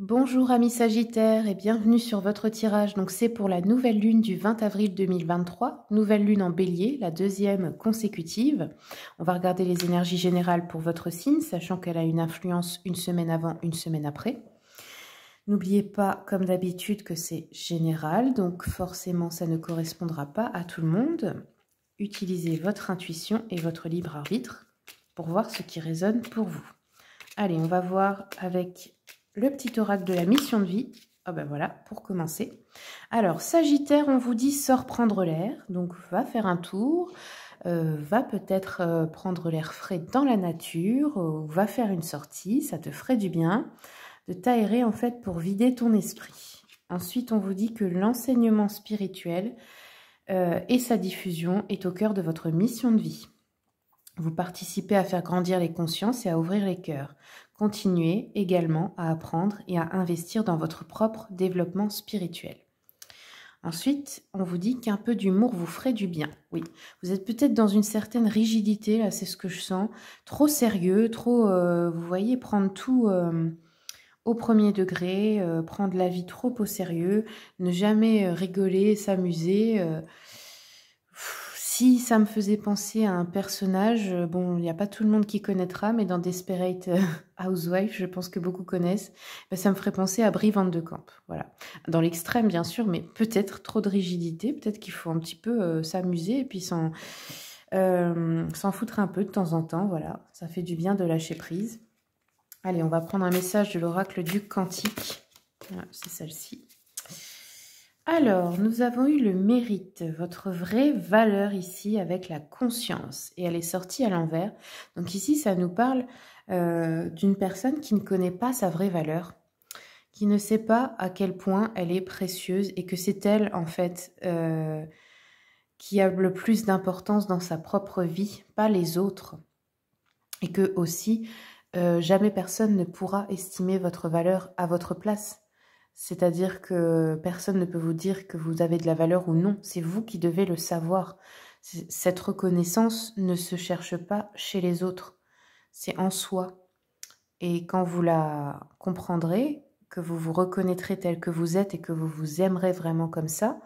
Bonjour amis Sagittaires et bienvenue sur votre tirage. Donc c'est pour la nouvelle lune du 20 avril 2023, nouvelle lune en Bélier, la deuxième consécutive. On va regarder les énergies générales pour votre signe, sachant qu'elle a une influence une semaine avant, une semaine après. N'oubliez pas, comme d'habitude, que c'est général, donc forcément ça ne correspondra pas à tout le monde. Utilisez votre intuition et votre libre arbitre pour voir ce qui résonne pour vous. Allez, on va voir avec le petit oracle de la mission de vie. Ah ben voilà, pour commencer. Alors, Sagittaire, on vous dit sors prendre l'air. Donc, va faire un tour. Va peut-être prendre l'air frais dans la nature. Va faire une sortie. Ça te ferait du bien de t'aérer en fait pour vider ton esprit. Ensuite, on vous dit que l'enseignement spirituel et sa diffusion est au cœur de votre mission de vie. Vous participez à faire grandir les consciences et à ouvrir les cœurs. Continuez également à apprendre et à investir dans votre propre développement spirituel. Ensuite, on vous dit qu'un peu d'humour vous ferait du bien. Oui, vous êtes peut-être dans une certaine rigidité, là c'est ce que je sens. Trop sérieux, trop, vous voyez, prendre tout au premier degré, prendre la vie trop au sérieux, ne jamais rigoler, s'amuser. Si ça me faisait penser à un personnage, bon, il n'y a pas tout le monde qui connaîtra, mais dans Desperate Housewives, je pense que beaucoup connaissent, ça me ferait penser à Brie Van de Camp. Voilà. Dans l'extrême, bien sûr, mais peut-être trop de rigidité, peut-être qu'il faut un petit peu s'amuser et puis s'en foutre un peu de temps en temps. Voilà, ça fait du bien de lâcher prise. Allez, on va prendre un message de l'oracle du Cantique. Voilà, c'est celle-ci. Alors, nous avons eu le mérite, votre vraie valeur ici avec la conscience. Et elle est sortie à l'envers. Donc ici, ça nous parle d'une personne qui ne connaît pas sa vraie valeur, qui ne sait pas à quel point elle est précieuse et que c'est elle, en fait, qui a le plus d'importance dans sa propre vie, pas les autres. Et que aussi, jamais personne ne pourra estimer votre valeur à votre place. C'est-à-dire que personne ne peut vous dire que vous avez de la valeur ou non. C'est vous qui devez le savoir. Cette reconnaissance ne se cherche pas chez les autres. C'est en soi. Et quand vous la comprendrez, que vous vous reconnaîtrez tel que vous êtes et que vous vous aimerez vraiment comme ça,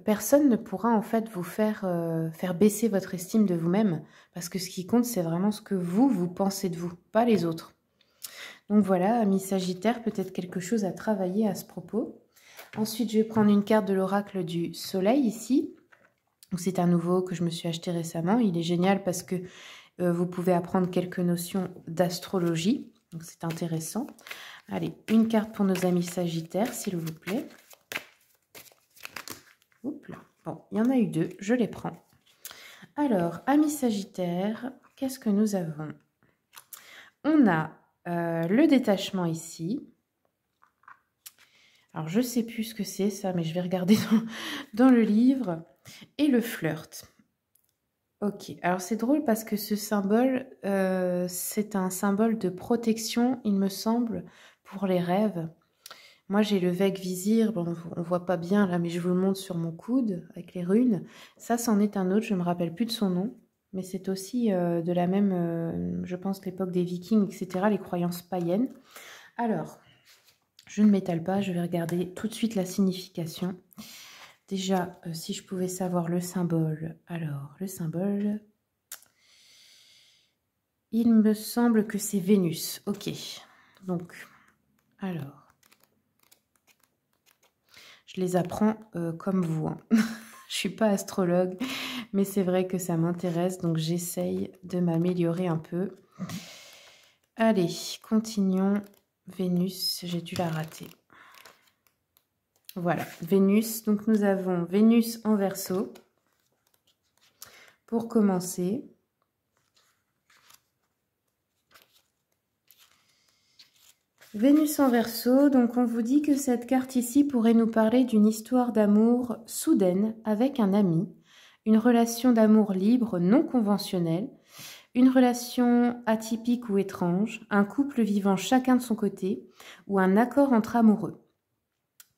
personne ne pourra en fait vous faire baisser votre estime de vous-même. Parce que ce qui compte, c'est vraiment ce que vous pensez de vous, pas les autres. Donc voilà, amis Sagittaire, peut-être quelque chose à travailler à ce propos. Ensuite, je vais prendre une carte de l'oracle du Soleil ici. C'est un nouveau que je me suis acheté récemment. Il est génial parce que vous pouvez apprendre quelques notions d'astrologie. Donc c'est intéressant. Allez, une carte pour nos amis Sagittaires, s'il vous plaît. Oups là. Bon, il y en a eu deux, je les prends. Alors, amis Sagittaires, qu'est-ce que nous avons? On a le détachement ici. Alors, je ne sais plus ce que c'est ça, mais je vais regarder dans le livre. Et le flirt. Ok, alors c'est drôle parce que ce symbole, c'est un symbole de protection, il me semble, pour les rêves. Moi, j'ai le Vec Vizir, bon, on ne voit pas bien là, mais je vous le montre sur mon coude avec les runes. Ça, c'en est un autre, je ne me rappelle plus de son nom. Mais c'est aussi de la même, je pense, l'époque des Vikings, etc., les croyances païennes. Alors, je ne m'étale pas, je vais regarder tout de suite la signification. Déjà, si je pouvais savoir le symbole. Alors, le symbole, il me semble que c'est Vénus. Ok, donc, alors, je les apprends comme vous. Hein. Je ne suis pas astrologue, mais c'est vrai que ça m'intéresse, donc j'essaye de m'améliorer un peu. Allez, continuons. Vénus, j'ai dû la rater. Voilà, Vénus. Donc nous avons Vénus en Verseau. Pour commencer. Vénus en Verseau, donc on vous dit que cette carte ici pourrait nous parler d'une histoire d'amour soudaine avec un ami, une relation d'amour libre, non conventionnelle, une relation atypique ou étrange, un couple vivant chacun de son côté ou un accord entre amoureux.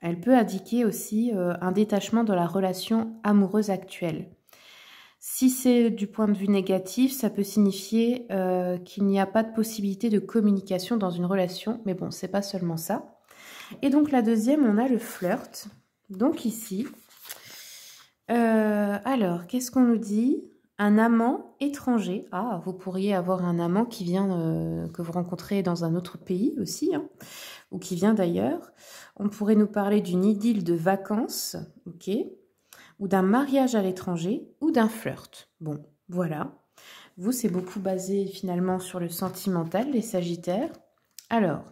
Elle peut indiquer aussi un détachement dans la relation amoureuse actuelle. Si c'est du point de vue négatif, ça peut signifier qu'il n'y a pas de possibilité de communication dans une relation. Mais bon, c'est pas seulement ça. Et donc la deuxième, on a le flirt. Donc ici, alors, qu'est-ce qu'on nous dit? Un amant étranger. Ah, vous pourriez avoir un amant qui vient, que vous rencontrez dans un autre pays aussi, hein, ou qui vient d'ailleurs. On pourrait nous parler d'une idylle de vacances, ok, ou d'un mariage à l'étranger, ou d'un flirt. Bon, voilà. Vous, c'est beaucoup basé finalement sur le sentimental, les Sagittaires. Alors,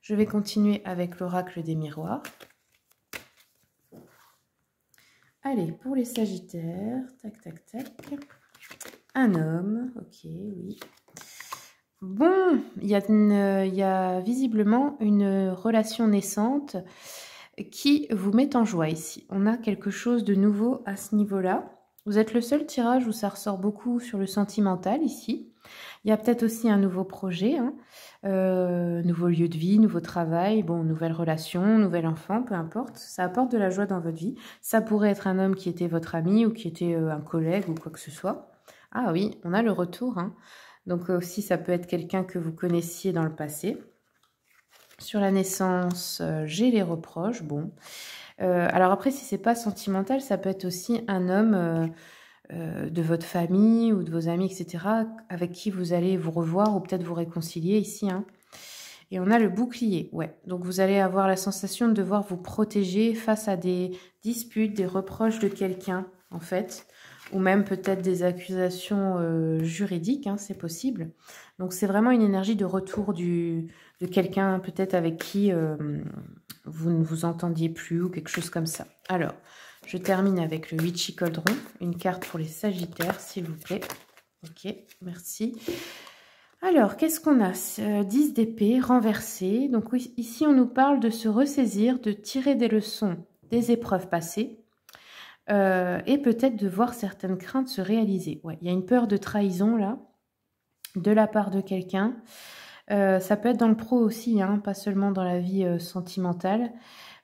je vais continuer avec l'oracle des miroirs. Allez, pour les Sagittaires, tac, tac, tac. Un homme, ok, oui. Bon, il y a visiblement une relation naissante qui vous met en joie ici. On a quelque chose de nouveau à ce niveau-là. Vous êtes le seul tirage où ça ressort beaucoup sur le sentimental ici. Il y a peut-être aussi un nouveau projet, hein. Nouveau lieu de vie, nouveau travail, bon, nouvelle relation, nouvel enfant, peu importe. Ça apporte de la joie dans votre vie. Ça pourrait être un homme qui était votre ami ou qui était un collègue ou quoi que ce soit. Ah oui, on a le retour, hein. Donc aussi, ça peut être quelqu'un que vous connaissiez dans le passé. Sur la naissance, j'ai les reproches, bon. Alors après, si c'est pas sentimental, ça peut être aussi un homme de votre famille ou de vos amis, etc., avec qui vous allez vous revoir ou peut-être vous réconcilier ici, hein. Et on a le bouclier, ouais. Donc vous allez avoir la sensation de devoir vous protéger face à des disputes, des reproches de quelqu'un, en fait, ou même peut-être des accusations juridiques, hein, c'est possible. Donc c'est vraiment une énergie de retour de quelqu'un peut-être avec qui vous ne vous entendiez plus ou quelque chose comme ça. Alors, je termine avec le Witchy Cauldron, une carte pour les Sagittaires, s'il vous plaît. Ok, merci. Alors, qu'est-ce qu'on a? 10 d'épée, renversé. Donc oui, ici, on nous parle de se ressaisir, de tirer des leçons des épreuves passées et peut-être de voir certaines craintes se réaliser. Ouais, il y a une peur de trahison, là, de la part de quelqu'un. Ça peut être dans le pro aussi, hein, pas seulement dans la vie sentimentale.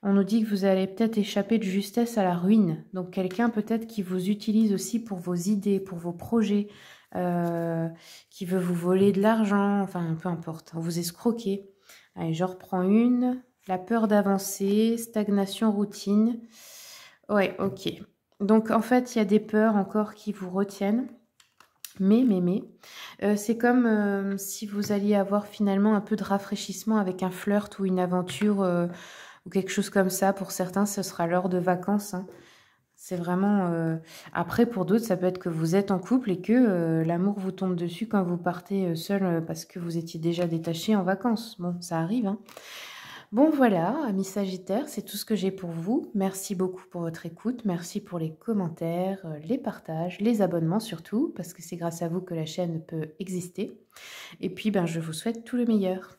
On nous dit que vous allez peut-être échapper de justesse à la ruine. Donc quelqu'un peut-être qui vous utilise aussi pour vos idées, pour vos projets, qui veut vous voler de l'argent, enfin peu importe, vous escroquer. Allez, je reprends une. La peur d'avancer, stagnation, routine. Ouais, ok. Donc en fait, il y a des peurs encore qui vous retiennent. Mais, c'est comme si vous alliez avoir finalement un peu de rafraîchissement avec un flirt ou une aventure ou quelque chose comme ça. Pour certains, ce sera l'heure de vacances, hein. C'est vraiment... Après, pour d'autres, ça peut être que vous êtes en couple et que l'amour vous tombe dessus quand vous partez seul parce que vous étiez déjà détaché en vacances. Bon, ça arrive, hein. Bon, voilà, amis Sagittaires, c'est tout ce que j'ai pour vous. Merci beaucoup pour votre écoute. Merci pour les commentaires, les partages, les abonnements surtout, parce que c'est grâce à vous que la chaîne peut exister. Et puis, ben, je vous souhaite tout le meilleur.